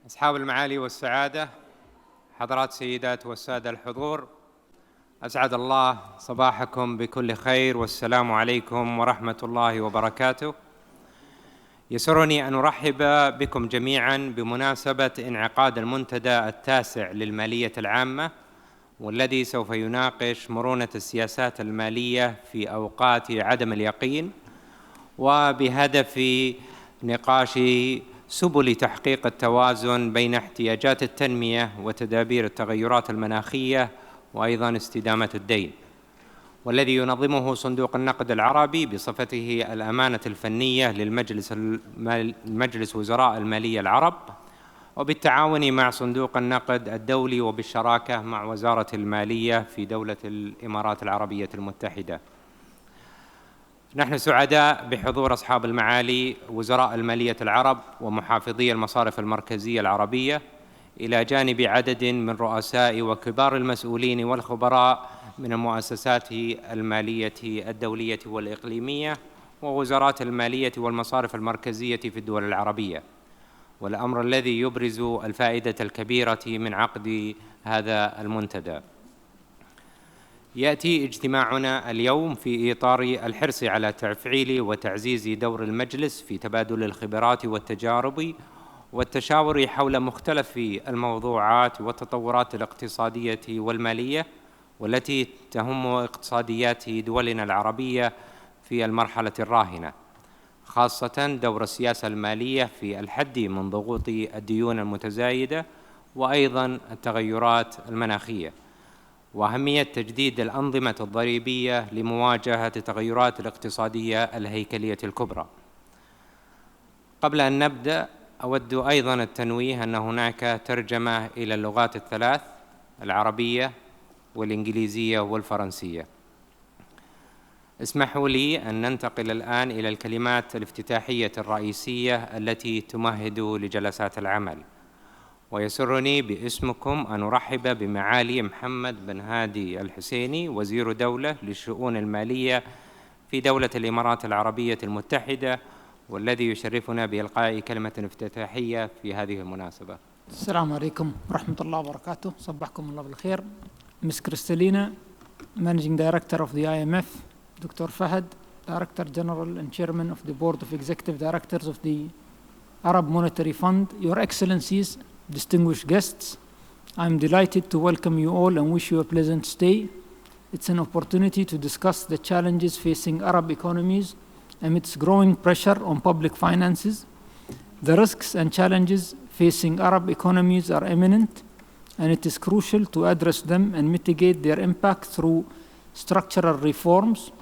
أصحاب المعالي والسعادة، حضرات سيدات والسادة الحضور، أسعد الله صباحكم بكل خير والسلام عليكم ورحمة الله وبركاته. يسرني أن أرحب بكم جميعا بمناسبة انعقاد المنتدى التاسع للمالية العامة، والذي سوف يناقش مرونة السياسات المالية في أوقات عدم اليقين، وبهدف نقاش سبل تحقيق التوازن بين احتياجات التنمية وتدابير التغيرات المناخية وأيضاً استدامة الدين، والذي ينظمه صندوق النقد العربي بصفته الأمانة الفنية للمجلس وزراء المالية العرب، وبالتعاون مع صندوق النقد الدولي وبالشراكة مع وزارة المالية في دولة الإمارات العربية المتحدة. نحن سعداء بحضور أصحاب المعالي وزراء المالية العرب ومحافظي المصارف المركزية العربية، إلى جانب عدد من رؤساء وكبار المسؤولين والخبراء من المؤسسات المالية الدولية والإقليمية ووزارات المالية والمصارف المركزية في الدول العربية، والأمر الذي يبرز الفائدة الكبيرة من عقد هذا المنتدى. يأتي اجتماعنا اليوم في إطار الحرص على تفعيل وتعزيز دور المجلس في تبادل الخبرات والتجارب والتشاور حول مختلف الموضوعات والتطورات الاقتصادية والمالية والتي تهم اقتصاديات دولنا العربية في المرحلة الراهنة، خاصة دور السياسة المالية في الحد من ضغوط الديون المتزايدة وأيضا التغيرات المناخية، وأهمية تجديد الأنظمة الضريبية لمواجهة التغيرات الاقتصادية الهيكلية الكبرى. قبل أن نبدأ، أود أيضاً التنويه أن هناك ترجمة إلى اللغات الثلاث: العربية والإنجليزية والفرنسية. اسمحوا لي أن ننتقل الآن إلى الكلمات الافتتاحية الرئيسية التي تمهد لجلسات العمل. ويسرني باسمكم أن أرحب بمعالي محمد بن هادي الحسيني، وزير دولة للشؤون المالية في دولة الإمارات العربية المتحدة، والذي يشرفنا بإلقاء كلمة افتتاحية في هذه المناسبة. السلام عليكم ورحمة الله وبركاته. صبحكم الله بالخير. Ms. Kristalina, Managing Director of the IMF, Dr. Fahad, Director General and Chairman of the Board of Executive Directors of the Arab Monetary Fund, Your Excellencies, distinguished guests, I'm delighted to welcome you all and wish you a pleasant stay. It's an opportunity to discuss the challenges facing Arab economies amidst growing pressure on public finances. The risks and challenges facing Arab economies are imminent, and it is crucial to address them and mitigate their impact through structural reforms.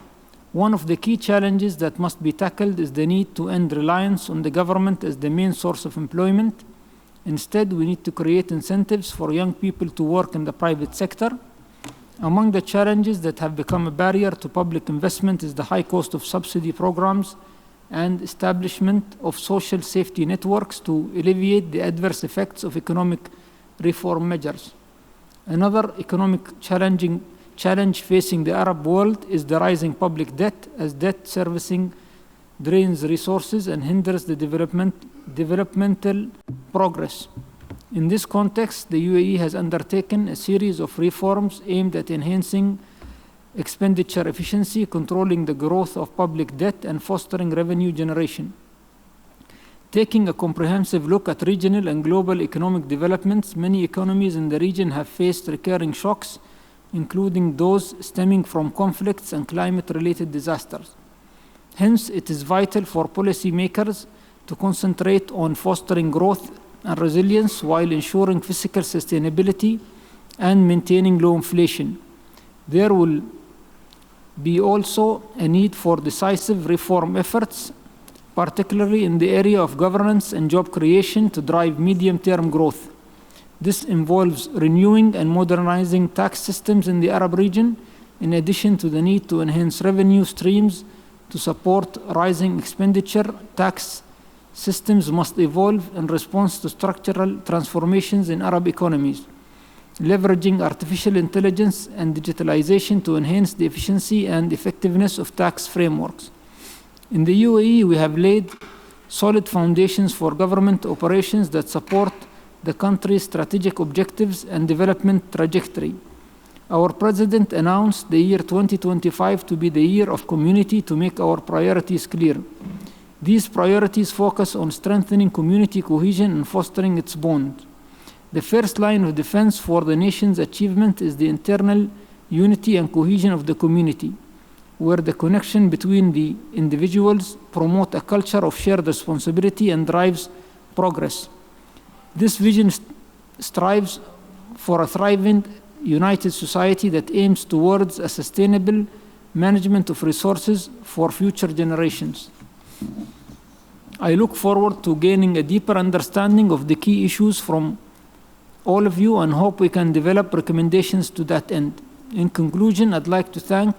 One of the key challenges that must be tackled is the need to end reliance on the government as the main source of employment. Instead, we need to create incentives for young people to work in the private sector. Among the challenges that have become a barrier to public investment is the high cost of subsidy programs and establishment of social safety networks to alleviate the adverse effects of economic reform measures. Another economic challenge facing the Arab world is the rising public debt, as debt servicing drains resources and hinders the developmental progress. In this context, the UAE has undertaken a series of reforms aimed at enhancing expenditure efficiency, controlling the growth of public debt, and fostering revenue generation. Taking a comprehensive look at regional and global economic developments, many economies in the region have faced recurring shocks, including those stemming from conflicts and climate-related disasters. Hence, it is vital for policymakers to concentrate on fostering growth and resilience while ensuring fiscal sustainability and maintaining low inflation. There will be also a need for decisive reform efforts, particularly in the area of governance and job creation, to drive medium-term growth. This involves renewing and modernizing tax systems in the Arab region, in addition to the need to enhance revenue streams to support rising expenditure. Tax systems must evolve in response to structural transformations in Arab economies, leveraging artificial intelligence and digitalization to enhance the efficiency and effectiveness of tax frameworks. In the UAE, we have laid solid foundations for government operations that support the country's strategic objectives and development trajectory. Our President announced the year 2025 to be the year of community to make our priorities clear. These priorities focus on strengthening community cohesion and fostering its bond. The first line of defense for the nation's achievement is the internal unity and cohesion of the community, where the connection between the individuals promote a culture of shared responsibility and drives progress. This vision strives for a thriving, united society that aims towards a sustainable management of resources for future generations. I look forward to gaining a deeper understanding of the key issues from all of you and hope we can develop recommendations to that end. In conclusion, I'd like to thank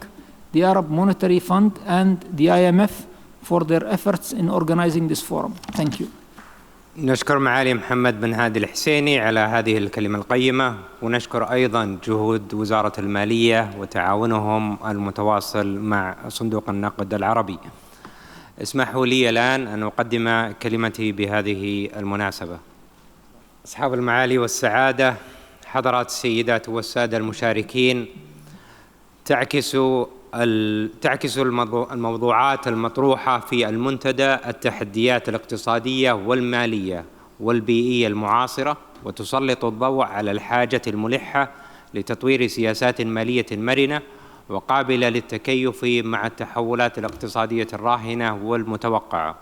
the Arab Monetary Fund and the IMF for their efforts in organizing this forum. Thank you. نشكر معالي محمد بن هادي الحسيني على هذه الكلمة القيمة، ونشكر أيضا جهود وزارة المالية وتعاونهم المتواصل مع صندوق النقد العربي. اسمحوا لي الآن أن أقدم كلمتي بهذه المناسبة. أصحاب المعالي والسعادة، حضرات السيدات والسادة المشاركين، تعكس الموضوعات المطروحة في المنتدى التحديات الاقتصادية والمالية والبيئية المعاصرة، وتسلط الضوء على الحاجة الملحة لتطوير سياسات مالية مرنة وقابلة للتكيف مع التحولات الاقتصادية الراهنة والمتوقعة.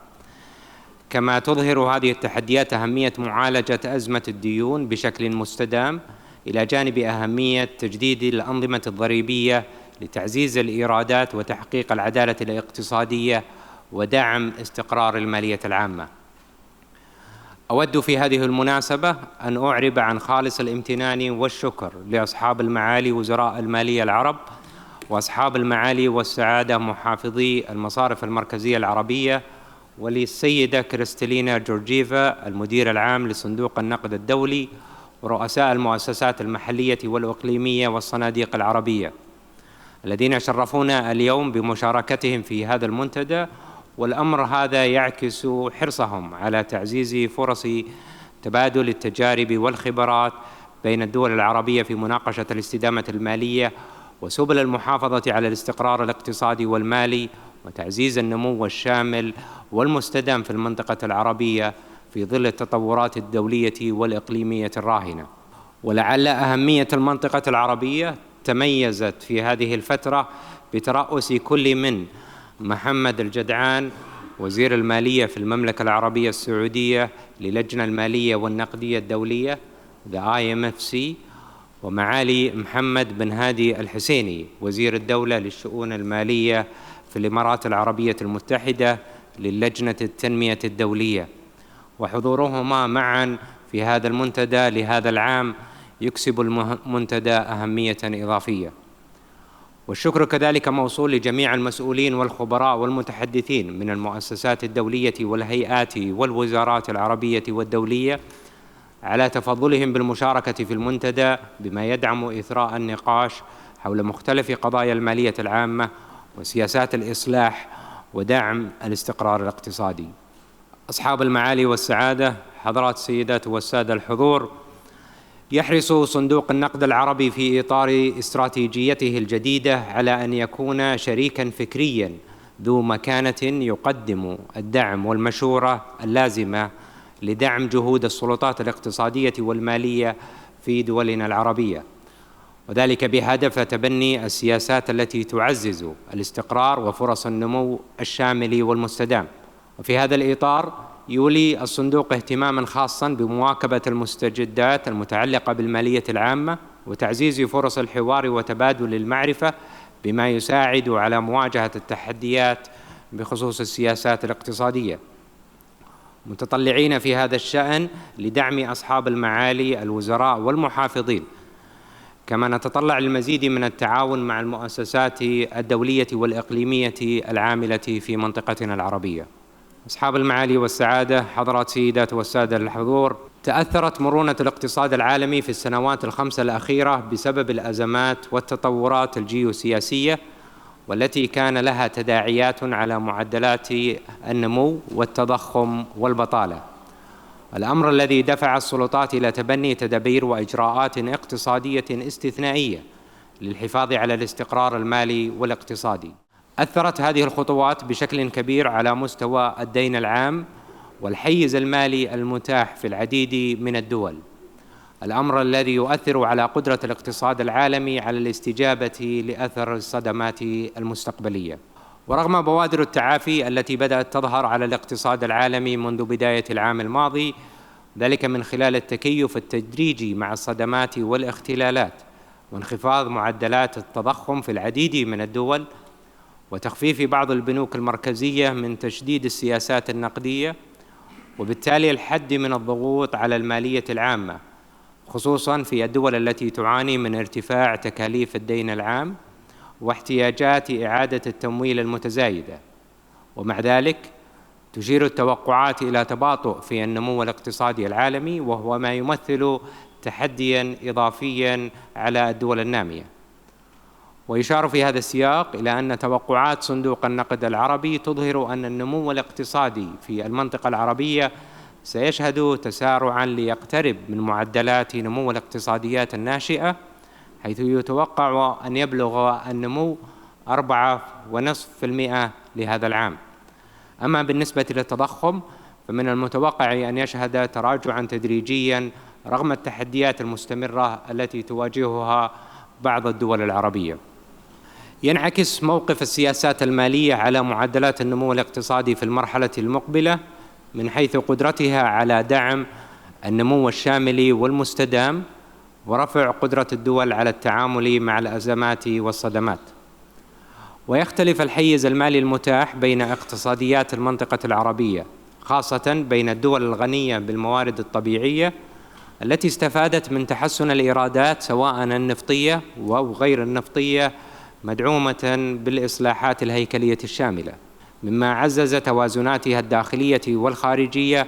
كما تظهر هذه التحديات أهمية معالجة أزمة الديون بشكل مستدام، إلى جانب أهمية تجديد الأنظمة الضريبية لتعزيز الإيرادات وتحقيق العدالة الاقتصادية ودعم استقرار المالية العامة. أود في هذه المناسبة أن أعرب عن خالص الامتنان والشكر لأصحاب المعالي وزراء المالية العرب وأصحاب المعالي والسعادة محافظي المصارف المركزية العربية، وللسيدة كريستالينا جورجيفا المدير العام لصندوق النقد الدولي، ورؤساء المؤسسات المحلية والإقليمية والصناديق العربية الذين شرفونا اليوم بمشاركتهم في هذا المنتدى. والأمر هذا يعكس حرصهم على تعزيز فرص تبادل التجارب والخبرات بين الدول العربية في مناقشة الاستدامة المالية وسبل المحافظة على الاستقرار الاقتصادي والمالي وتعزيز النمو الشامل والمستدام في المنطقة العربية في ظل التطورات الدولية والإقليمية الراهنة. ولعل أهمية المنطقة العربية تميزت في هذه الفترة بترأس كل من محمد الجدعان وزير المالية في المملكة العربية السعودية للجنة المالية والنقدية الدولية The IMFC، ومعالي محمد بن هادي الحسيني وزير الدولة للشؤون المالية في الإمارات العربية المتحدة للجنة التنمية الدولية. وحضورهما معا في هذا المنتدى لهذا العام يكسب المنتدى أهمية إضافية. والشكر كذلك موصول لجميع المسؤولين والخبراء والمتحدثين من المؤسسات الدولية والهيئات والوزارات العربية والدولية على تفضلهم بالمشاركة في المنتدى، بما يدعم إثراء النقاش حول مختلف قضايا المالية العامة وسياسات الإصلاح ودعم الاستقرار الاقتصادي. أصحاب المعالي والسعادة، حضرات السيدات والسادة الحضور، يحرص صندوق النقد العربي في إطار استراتيجيته الجديدة على أن يكون شريكاً فكرياً ذو مكانة يقدم الدعم والمشورة اللازمة لدعم جهود السلطات الاقتصادية والمالية في دولنا العربية، وذلك بهدف تبني السياسات التي تعزز الاستقرار وفرص النمو الشامل والمستدام. وفي هذا الإطار يولي الصندوق اهتماماً خاصاً بمواكبة المستجدات المتعلقة بالمالية العامة وتعزيز فرص الحوار وتبادل المعرفة، بما يساعد على مواجهة التحديات بخصوص السياسات الاقتصادية، متطلعين في هذا الشأن لدعم أصحاب المعالي الوزراء والمحافظين. كما نتطلع للمزيد من التعاون مع المؤسسات الدولية والإقليمية العاملة في منطقتنا العربية. أصحاب المعالي والسعادة، حضرات سيدات والسادة الحضور، تأثرت مرونة الاقتصاد العالمي في السنوات الخمسة الأخيرة بسبب الأزمات والتطورات الجيوسياسية، والتي كان لها تداعيات على معدلات النمو والتضخم والبطالة. الأمر الذي دفع السلطات إلى تبني تدابير وإجراءات اقتصادية استثنائية للحفاظ على الاستقرار المالي والاقتصادي. أثرت هذه الخطوات بشكل كبير على مستوى الدين العام والحيز المالي المتاح في العديد من الدول، الأمر الذي يؤثر على قدرة الاقتصاد العالمي على الاستجابة لأثر الصدمات المستقبلية. ورغم بوادر التعافي التي بدأت تظهر على الاقتصاد العالمي منذ بداية العام الماضي، ذلك من خلال التكيف التدريجي مع الصدمات والاختلالات وانخفاض معدلات التضخم في العديد من الدول، وتخفيف بعض البنوك المركزية من تشديد السياسات النقدية، وبالتالي الحد من الضغوط على المالية العامة، خصوصاً في الدول التي تعاني من ارتفاع تكاليف الدين العام واحتياجات إعادة التمويل المتزايدة. ومع ذلك تشير التوقعات إلى تباطؤ في النمو الاقتصادي العالمي، وهو ما يمثل تحدياً إضافياً على الدول النامية. ويشار في هذا السياق إلى أن توقعات صندوق النقد العربي تظهر أن النمو الاقتصادي في المنطقة العربية سيشهد تسارعاً ليقترب من معدلات نمو الاقتصاديات الناشئة، حيث يتوقع أن يبلغ النمو 4.5% لهذا العام. أما بالنسبة للتضخم فمن المتوقع أن يشهد تراجعاً تدريجياً رغم التحديات المستمرة التي تواجهها بعض الدول العربية. ينعكس موقف السياسات المالية على معدلات النمو الاقتصادي في المرحلة المقبلة من حيث قدرتها على دعم النمو الشامل والمستدام ورفع قدرة الدول على التعامل مع الأزمات والصدمات. ويختلف الحيز المالي المتاح بين اقتصاديات المنطقة العربية، خاصة بين الدول الغنية بالموارد الطبيعية التي استفادت من تحسن الإيرادات سواء النفطية أو غير النفطية، مدعومة بالإصلاحات الهيكلية الشاملة، مما عزز توازناتها الداخلية والخارجية.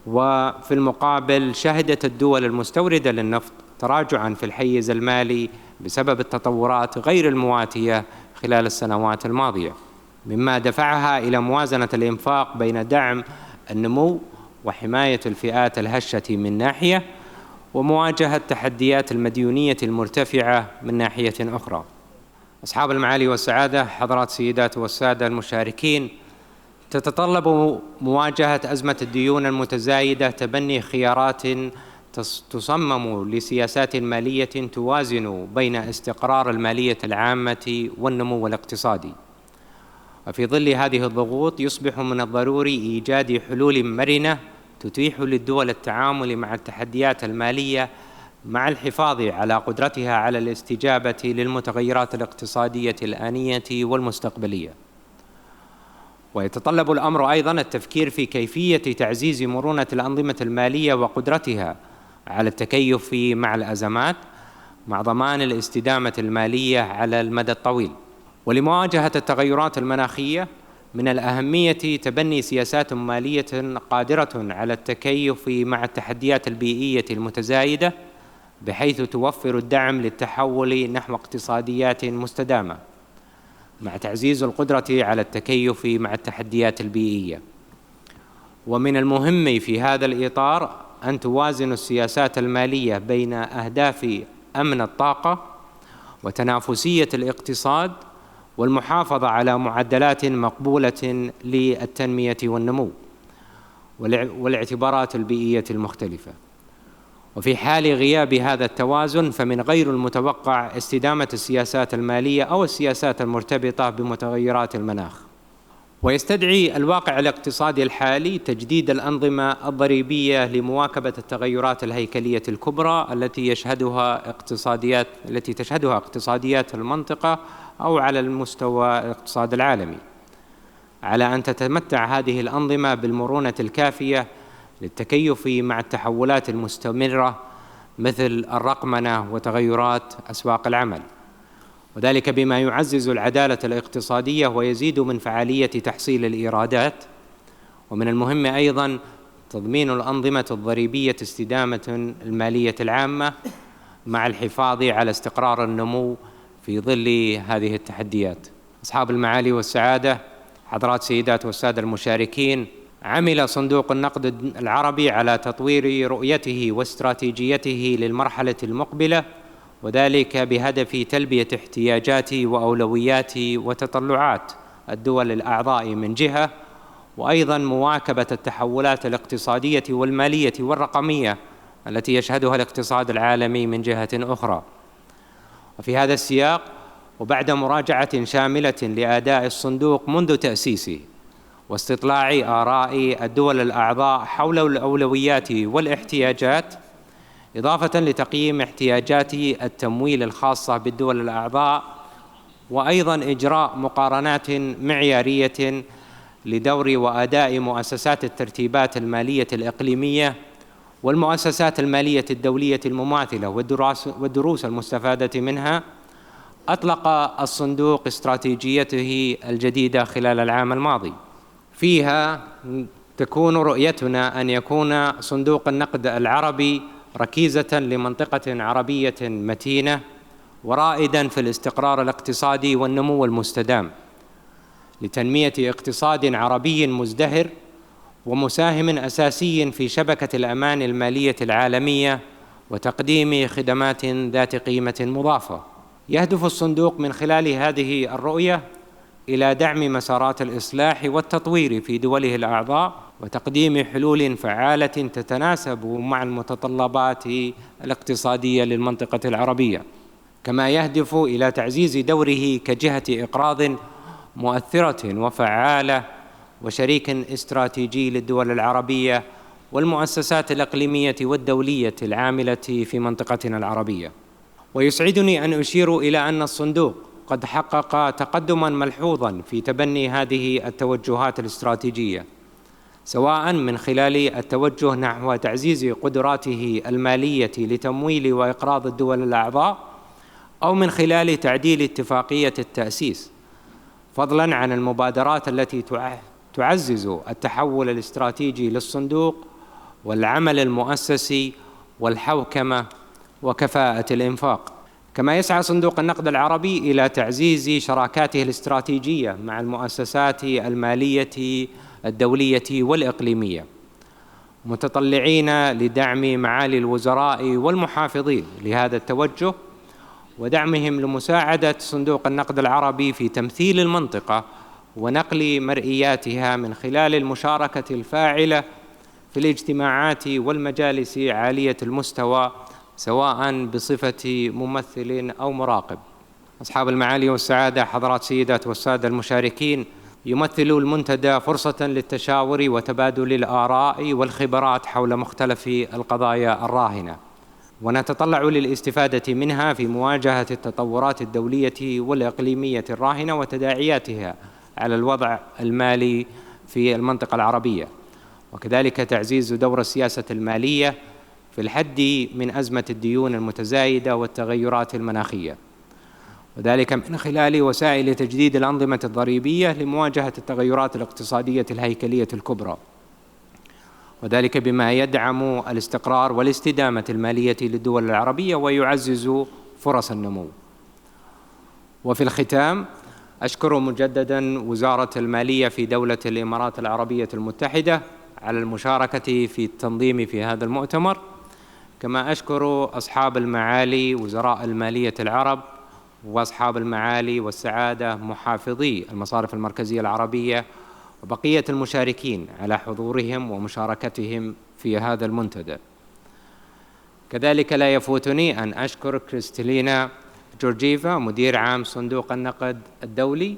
وفي المقابل شهدت الدول المستوردة للنفط تراجعاً في الحيز المالي بسبب التطورات غير المواتية خلال السنوات الماضية، مما دفعها إلى موازنة الإنفاق بين دعم النمو وحماية الفئات الهشة من ناحية، ومواجهة تحديات المديونية المرتفعة من ناحية أخرى. أصحاب المعالي والسعادة، حضرات السيدات والسادة المشاركين، تتطلب مواجهة أزمة الديون المتزايدة تبني خيارات تصمم لسياسات مالية توازن بين استقرار المالية العامة والنمو الاقتصادي. وفي ظل هذه الضغوط يصبح من الضروري إيجاد حلول مرنة تتيح للدول التعامل مع التحديات المالية مع الحفاظ على قدرتها على الاستجابة للمتغيرات الاقتصادية الآنية والمستقبلية. ويتطلب الأمر أيضاً التفكير في كيفية تعزيز مرونة الأنظمة المالية وقدرتها على التكيف مع الأزمات مع ضمان الاستدامة المالية على المدى الطويل. ولمواجهة التغيرات المناخية من الأهمية تبني سياسات مالية قادرة على التكيف مع التحديات البيئية المتزايدة، بحيث توفر الدعم للتحول نحو اقتصاديات مستدامة مع تعزيز القدرة على التكيف مع التحديات البيئية. ومن المهم في هذا الإطار أن توازن السياسات المالية بين أهداف أمن الطاقة وتنافسية الاقتصاد والمحافظة على معدلات مقبولة للتنمية والنمو والاعتبارات البيئية المختلفة. وفي حال غياب هذا التوازن فمن غير المتوقع استدامة السياسات المالية أو السياسات المرتبطة بمتغيرات المناخ. ويستدعي الواقع الاقتصادي الحالي تجديد الأنظمة الضريبية لمواكبة التغيرات الهيكلية الكبرى التي تشهدها اقتصاديات المنطقة أو على المستوى الاقتصاد العالمي، على أن تتمتع هذه الأنظمة بالمرونة الكافية للتكيف مع التحولات المستمرة مثل الرقمنة وتغيرات أسواق العمل، وذلك بما يعزز العدالة الاقتصادية ويزيد من فعالية تحصيل الإيرادات. ومن المهم أيضاً تضمين الأنظمة الضريبية استدامة المالية العامة مع الحفاظ على استقرار النمو في ظل هذه التحديات. أصحاب المعالي والسعادة، حضرات السيدات والسادة المشاركين، عمل صندوق النقد العربي على تطوير رؤيته واستراتيجيته للمرحلة المقبلة، وذلك بهدف تلبية احتياجات وأولويات وتطلعات الدول الأعضاء من جهة، وأيضاً مواكبة التحولات الاقتصادية والمالية والرقمية التي يشهدها الاقتصاد العالمي من جهة أخرى. وفي هذا السياق، وبعد مراجعة شاملة لأداء الصندوق منذ تأسيسه واستطلاع آراء الدول الأعضاء حول الأولويات والاحتياجات، إضافة لتقييم احتياجات التمويل الخاصة بالدول الأعضاء، وأيضاً إجراء مقارنات معيارية لدور وأداء مؤسسات الترتيبات المالية الإقليمية والمؤسسات المالية الدولية المماثلة والدروس المستفادة منها، أطلق الصندوق استراتيجيته الجديدة خلال العام الماضي. فيها تكون رؤيتنا أن يكون صندوق النقد العربي ركيزة لمنطقة عربية متينة ورائداً في الاستقرار الاقتصادي والنمو المستدام، لتنمية اقتصاد عربي مزدهر ومساهم أساسي في شبكة الأمان المالية العالمية وتقديم خدمات ذات قيمة مضافة. يهدف الصندوق من خلال هذه الرؤية إلى دعم مسارات الإصلاح والتطوير في دوله الأعضاء وتقديم حلول فعالة تتناسب مع المتطلبات الاقتصادية للمنطقة العربية، كما يهدف إلى تعزيز دوره كجهة إقراض مؤثرة وفعالة وشريك استراتيجي للدول العربية والمؤسسات الإقليمية والدولية العاملة في منطقتنا العربية. ويسعدني أن أشير إلى أن الصندوق قد حقق تقدماً ملحوظاً في تبني هذه التوجهات الاستراتيجية، سواء من خلال التوجه نحو تعزيز قدراته المالية لتمويل وإقراض الدول الأعضاء، أو من خلال تعديل اتفاقية التأسيس، فضلاً عن المبادرات التي تعزز التحول الاستراتيجي للصندوق والعمل المؤسسي والحوكمة وكفاءة الإنفاق. كما يسعى صندوق النقد العربي إلى تعزيز شراكاته الاستراتيجية مع المؤسسات المالية الدولية والإقليمية، متطلعين لدعم معالي الوزراء والمحافظين لهذا التوجه ودعمهم لمساعدة صندوق النقد العربي في تمثيل المنطقة ونقل مرئياتها من خلال المشاركة الفاعلة في الاجتماعات والمجالس عالية المستوى، سواء بصفة ممثل أو مراقب. أصحاب المعالي والسعادة، حضرات سيدات والسادة المشاركين، يمثل المنتدى فرصة للتشاور وتبادل الآراء والخبرات حول مختلف القضايا الراهنة، ونتطلع للاستفادة منها في مواجهة التطورات الدولية والإقليمية الراهنة وتداعياتها على الوضع المالي في المنطقة العربية، وكذلك تعزيز دور السياسة المالية في الحد من أزمة الديون المتزايدة والتغيرات المناخية، وذلك من خلال وسائل تجديد الأنظمة الضريبية لمواجهة التغيرات الاقتصادية الهيكلية الكبرى، وذلك بما يدعم الاستقرار والاستدامة المالية للدول العربية ويعزز فرص النمو. وفي الختام، أشكر مجدداً وزارة المالية في دولة الإمارات العربية المتحدة على المشاركة في التنظيم في هذا المؤتمر، كما أشكر أصحاب المعالي وزراء المالية العرب وأصحاب المعالي والسعادة محافظي المصارف المركزية العربية وبقية المشاركين على حضورهم ومشاركتهم في هذا المنتدى. كذلك لا يفوتني أن أشكر كريستالينا جورجيفا مدير عام صندوق النقد الدولي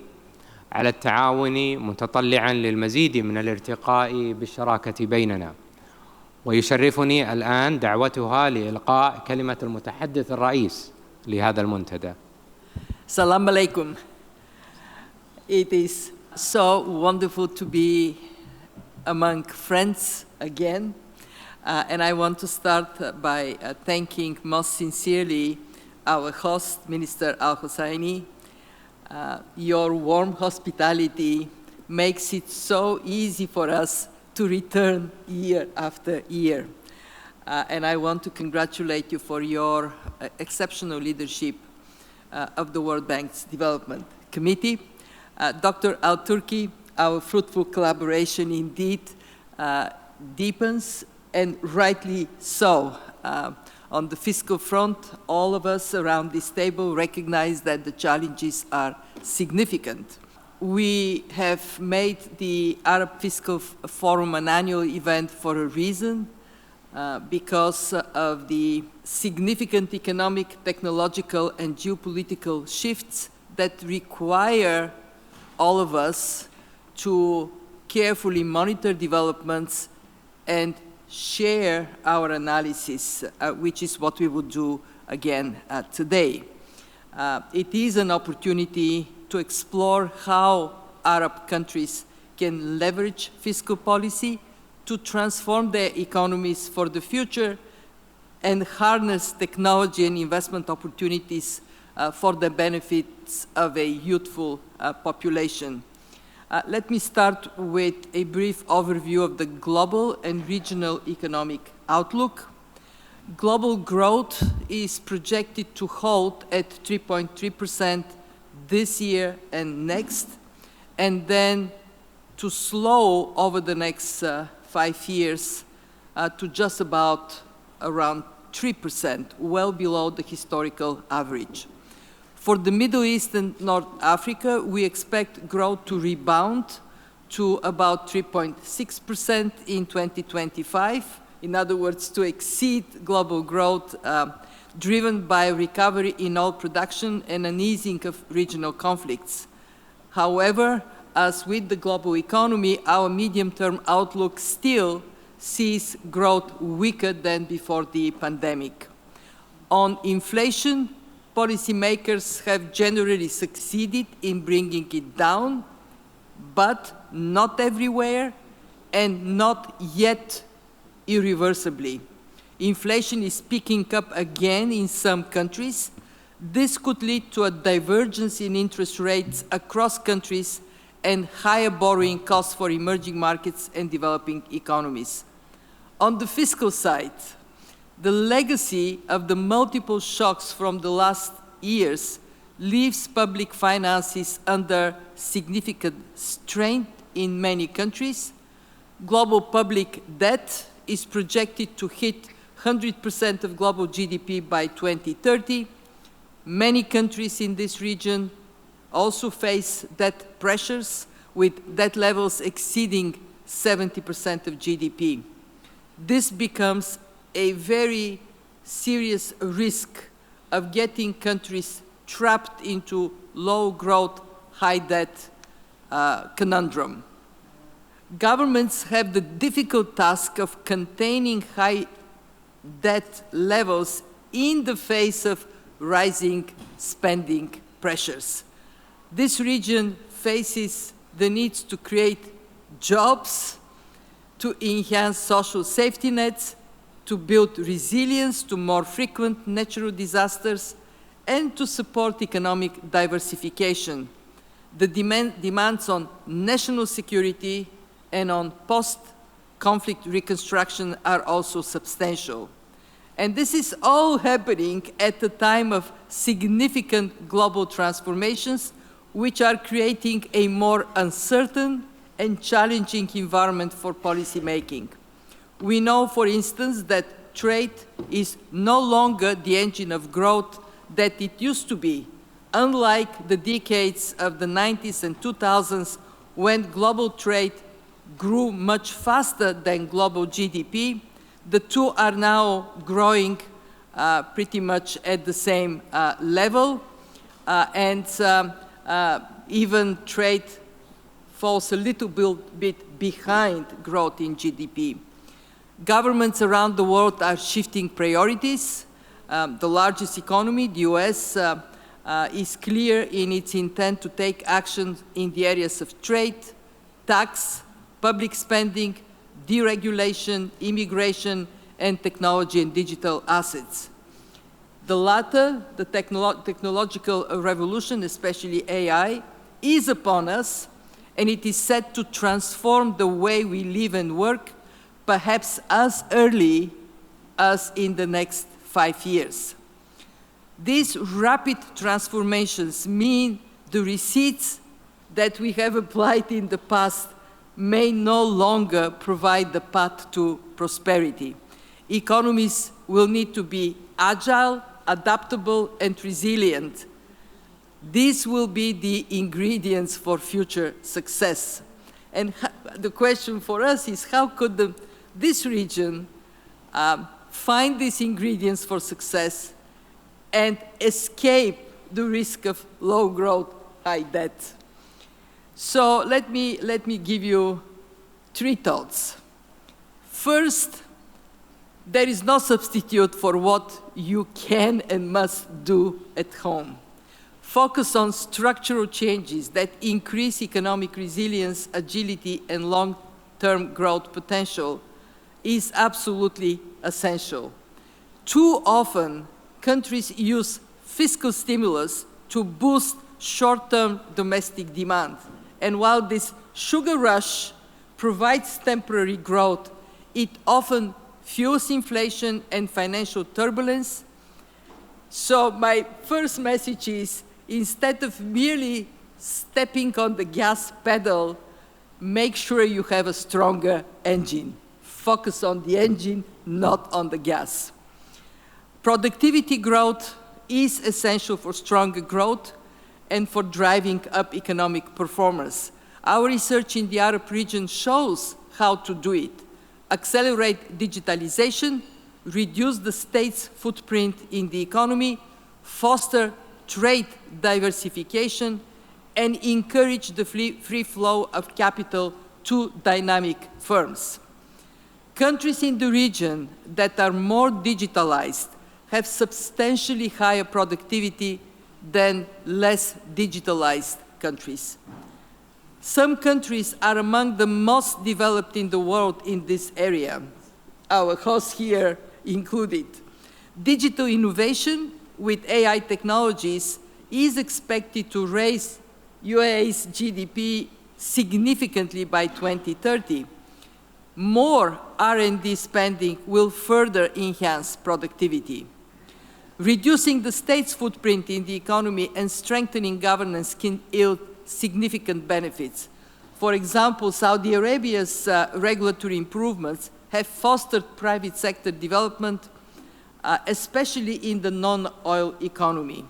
على التعاون، متطلعاً للمزيد من الارتقاء بالشراكة بيننا. ويشرفني الآن دعوتها لإلقاء كلمة المتحدث الرئيس لهذا المنتدى. Assalamu alaikum. It is so wonderful to be among friends again. And I want to start by thanking most sincerely our host, Minister Al-Husseini. Your warm hospitality makes it so easy for us to return year after year. And I want to congratulate you for your exceptional leadership of the World Bank's Development Committee. Dr. Al Turki, our fruitful collaboration indeed deepens, and rightly so. On the fiscal front, all of us around this table recognize that the challenges are significant. We have made the Arab Fiscal Forum an annual event for a reason, because of the significant economic, technological, and geopolitical shifts that require all of us to carefully monitor developments and share our analysis, which is what we will do again today. It is an opportunity to explore how Arab countries can leverage fiscal policy to transform their economies for the future and harness technology and investment opportunities for the benefits of a youthful population. Let me start with a brief overview of the global and regional economic outlook. Global growth is projected to hold at 3.3% this year and next, and then to slow over the next 5 years to just about around 3%, well below the historical average. For the Middle East and North Africa, we expect growth to rebound to about 3.6% in 2025. In other words, to exceed global growth, driven by recovery in oil production and an easing of regional conflicts. However, as with the global economy, our medium-term outlook still sees growth weaker than before the pandemic. On inflation, policymakers have generally succeeded in bringing it down, but not everywhere and not yet irreversibly. Inflation is picking up again in some countries. This could lead to a divergence in interest rates across countries and higher borrowing costs for emerging markets and developing economies. On the fiscal side, the legacy of the multiple shocks from the last years leaves public finances under significant strain in many countries. Global public debt is projected to hit 100% of global GDP by 2030. Many countries in this region also face debt pressures, with debt levels exceeding 70% of GDP. This becomes a very serious risk of getting countries trapped into low growth, high debt conundrum. Governments have the difficult task of containing high debt levels in the face of rising spending pressures. This region faces the need to create jobs, to enhance social safety nets, to build resilience to more frequent natural disasters, and to support economic diversification. The demands on national security and on post-conflict reconstruction are also substantial. And this is all happening at a time of significant global transformations, which are creating a more uncertain and challenging environment for policymaking. We know, for instance, that trade is no longer the engine of growth that it used to be, unlike the decades of the 90s and 2000s, when global trade grew much faster than global GDP. The two are now growing pretty much at the same level, and even trade falls a little bit behind growth in GDP. Governments around the world are shifting priorities. The largest economy, the US, is clear in its intent to take action in the areas of trade, tax, public spending, deregulation, immigration, and technology and digital assets. The latter, the technological revolution, especially AI, is upon us, and it is set to transform the way we live and work, perhaps as early as in the next 5 years. These rapid transformations mean the receipts that we have applied in the past may no longer provide the path to prosperity. Economies will need to be agile, adaptable, and resilient. These will be the ingredients for future success. And the question for us is, how could this region find these ingredients for success and escape the risk of low growth, high debt? So let me give you 3 thoughts. First, there is no substitute for what you can and must do at home. Focus on structural changes that increase economic resilience, agility, and long-term growth potential is absolutely essential. Too often, countries use fiscal stimulus to boost short-term domestic demand. And while this sugar rush provides temporary growth, it often fuels inflation and financial turbulence. So my first message is, instead of merely stepping on the gas pedal, make sure you have a stronger engine. Focus on the engine, not on the gas. Productivity growth is essential for stronger growth and for driving up economic performance. Our research in the Arab region shows how to do it. Accelerate digitalization, reduce the state's footprint in the economy, foster trade diversification, and encourage the free flow of capital to dynamic firms. Countries in the region that are more digitalized have substantially higher productivity than less digitalized countries. Some countries are among the most developed in the world in this area, our host here included. Digital innovation with AI technologies is expected to raise UAE's GDP significantly by 2030. More R&D spending will further enhance productivity. Reducing the state's footprint in the economy and strengthening governance can yield significant benefits. For example, Saudi Arabia's regulatory improvements have fostered private sector development, especially in the non-oil economy.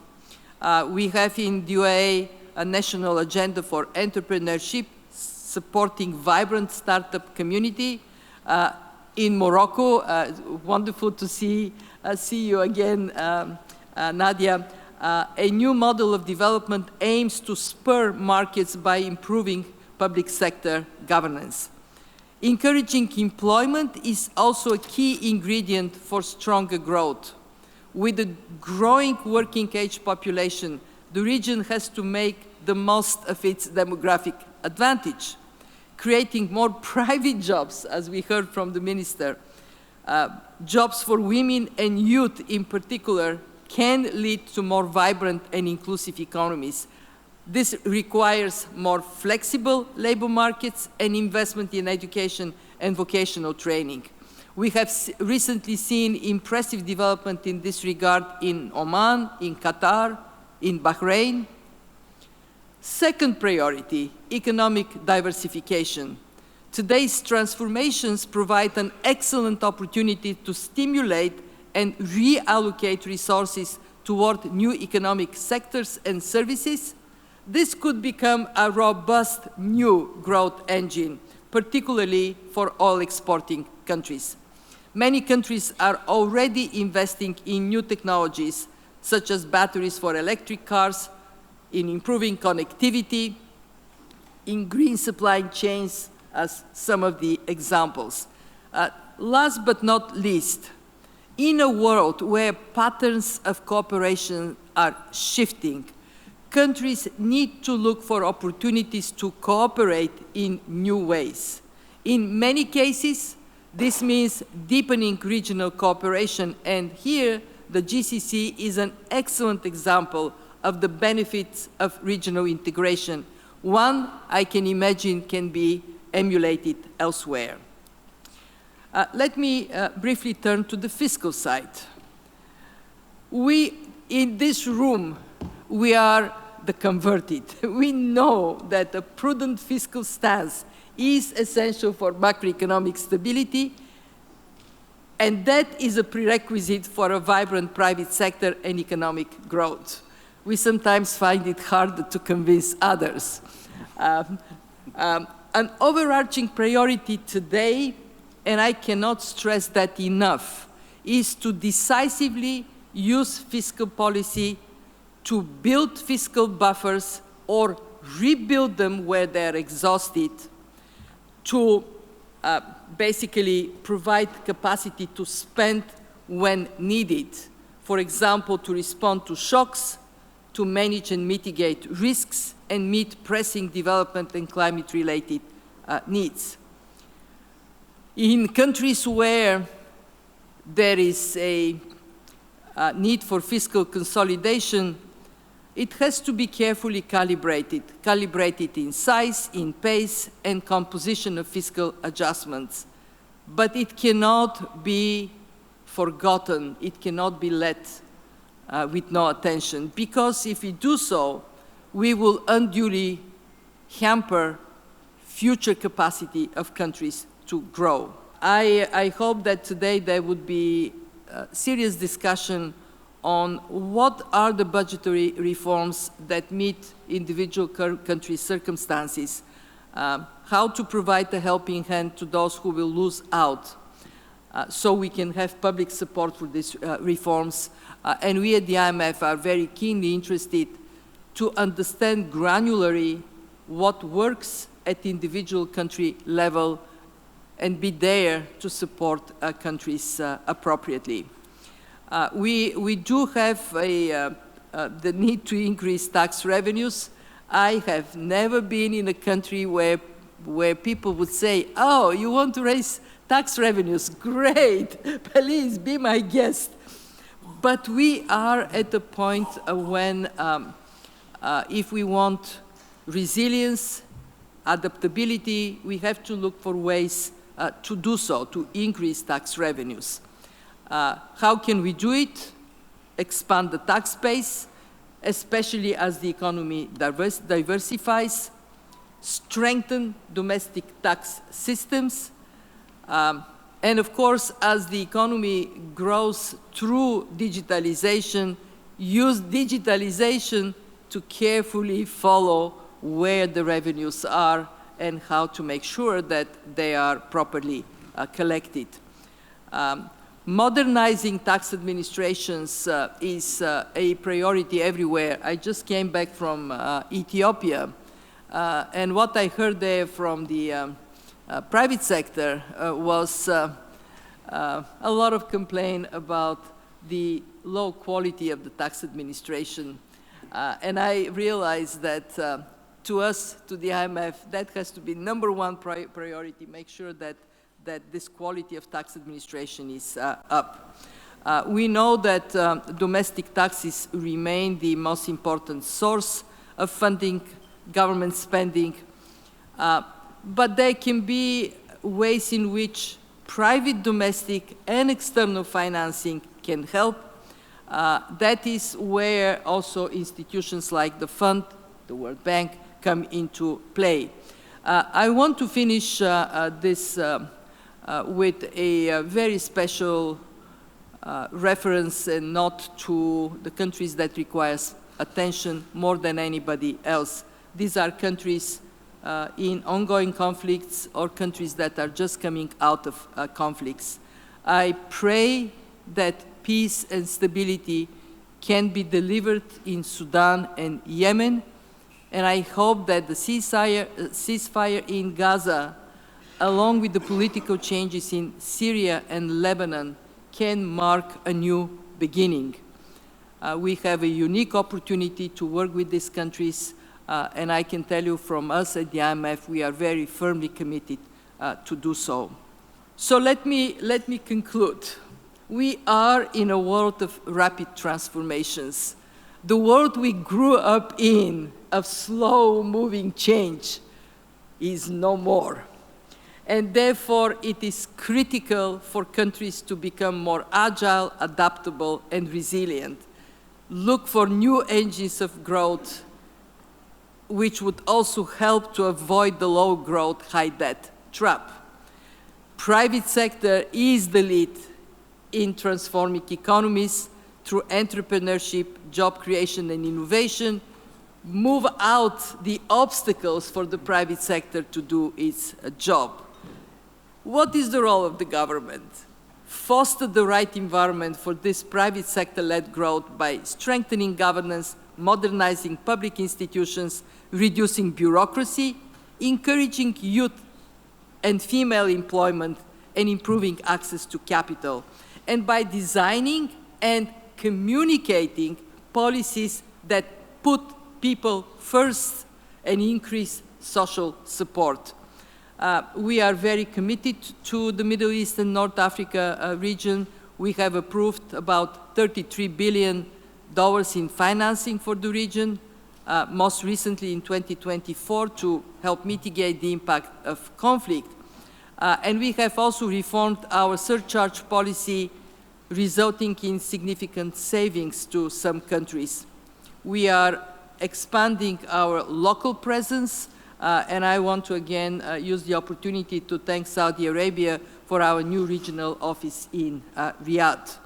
We have in the UAE a national agenda for entrepreneurship, supporting vibrant startup community. In Morocco, wonderful to see you again, Nadia. A new model of development aims to spur markets by improving public sector governance. Encouraging employment is also a key ingredient for stronger growth. With a growing working age population, the region has to make the most of its demographic advantage. Creating more private jobs, as we heard from the minister, jobs for women and youth in particular, can lead to more vibrant and inclusive economies. This requires more flexible labor markets and investment in education and vocational training. We have recently seen impressive development in this regard in Oman, in Qatar, in Bahrain. Second priority, economic diversification. Today's transformations provide an excellent opportunity to stimulate and reallocate resources toward new economic sectors and services. This could become a robust new growth engine, particularly for all exporting countries. Many countries are already investing in new technologies, such as batteries for electric cars, in improving connectivity, in green supply chains, as some of the examples. Last but not least, in a world where patterns of cooperation are shifting, countries need to look for opportunities to cooperate in new ways. In many cases, this means deepening regional cooperation, and here the GCC is an excellent example of the benefits of regional integration. One I can imagine can be emulated elsewhere. Let me briefly turn to the fiscal side. We, in this room, we are the converted. We know that a prudent fiscal stance is essential for macroeconomic stability, and that is a prerequisite for a vibrant private sector and economic growth. We sometimes find it hard to convince others. An overarching priority today, and I cannot stress that enough, is to decisively use fiscal policy to build fiscal buffers or rebuild them where they're exhausted, to basically provide capacity to spend when needed. For example, to respond to shocks, to manage and mitigate risks, and meet pressing development and climate-related needs. In countries where there is a need for fiscal consolidation, it has to be carefully calibrated in size, in pace, and composition of fiscal adjustments. But it cannot be forgotten, it cannot be let with no attention, because if we do so, we will unduly hamper future capacity of countries to grow. I hope that today there would be serious discussion on what are the budgetary reforms that meet individual countries' circumstances, how to provide a helping hand to those who will lose out, so we can have public support for these reforms. And we at the IMF are very keenly interested to understand granularly what works at the individual country level and be there to support countries appropriately. We do have the need to increase tax revenues. I have never been in a country where people would say, oh, you want to raise tax revenues? Great, please be my guest. But we are at a point when if we want resilience, adaptability, we have to look for ways to do so, to increase tax revenues. How can we do it? Expand the tax base, especially as the economy diversifies, strengthen domestic tax systems, and of course, as the economy grows through digitalization, use digitalization to carefully follow where the revenues are and how to make sure that they are properly collected. Modernizing tax administrations is a priority everywhere. I just came back from Ethiopia, and what I heard there from the private sector was a lot of complaint about the low quality of the tax administration. And I realized that to us, to the IMF, that has to be #1 priority, make sure that this quality of tax administration is up. We know that domestic taxes remain the most important source of funding government spending, but there can be ways in which private domestic and external financing can help. That is where also institutions like the Fund, the World Bank, come into play. I want to finish this with a very special reference and note to the countries that require attention more than anybody else. These are countries in ongoing conflicts or countries that are just coming out of conflicts. I pray that peace and stability can be delivered in Sudan and Yemen, and I hope that the ceasefire in Gaza, along with the political changes in Syria and Lebanon, can mark a new beginning. We have a unique opportunity to work with these countries, and I can tell you from us at the IMF, we are very firmly committed to do so. So let me conclude. We are in a world of rapid transformations. The world we grew up in, of slow-moving change, is no more. And therefore, it is critical for countries to become more agile, adaptable, and resilient. Look for new engines of growth which would also help to avoid the low growth, high debt trap. Private sector is the lead in transforming economies through entrepreneurship, job creation, and innovation, move out the obstacles for the private sector to do its job. What is the role of the government? Foster the right environment for this private sector-led growth by strengthening governance, modernizing public institutions, reducing bureaucracy, encouraging youth and female employment, and improving access to capital, and by designing and communicating policies that put people first and increase social support. We are very committed to the Middle East and North Africa region. We have approved about $33 billion in financing for the region, most recently in 2024 to help mitigate the impact of conflict. And we have also reformed our surcharge policy, resulting in significant savings to some countries. We are expanding our local presence, and I want to again use the opportunity to thank Saudi Arabia for our new regional office in Riyadh.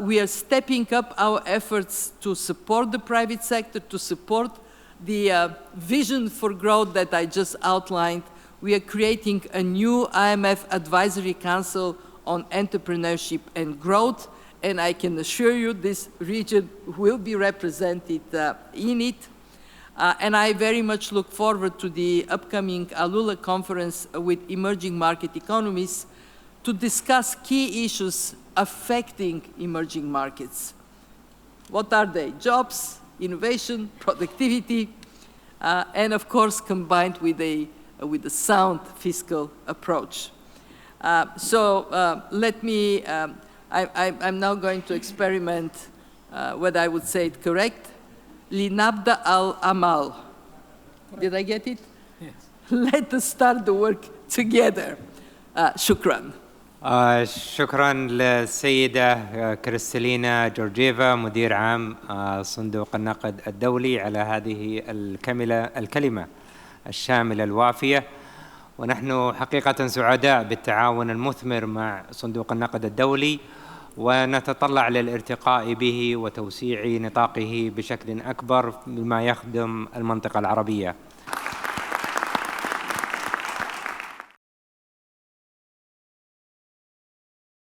We are stepping up our efforts to support the private sector, to support the vision for growth that I just outlined. We are creating a new IMF Advisory Council on Entrepreneurship and Growth, and I can assure you this region will be represented in it. And I very much look forward to the upcoming Alula conference with emerging market economies to discuss key issues affecting emerging markets. What are they? Jobs, innovation, productivity, and of course combined with a sound fiscal approach. Let me, I'm now going to experiment whether I would say it correct. Linabda al-amal. Did I get it? Yes. Let us start the work together. Shukran. شكرا للسيدة كريستالينا جورجيفا مدير عام صندوق النقد الدولي على هذه الكلمة الشاملة الوافية. ونحن حقيقة سعداء بالتعاون المثمر مع صندوق النقد الدولي، ونتطلع للارتقاء به وتوسيع نطاقه بشكل أكبر بما يخدم المنطقة العربية.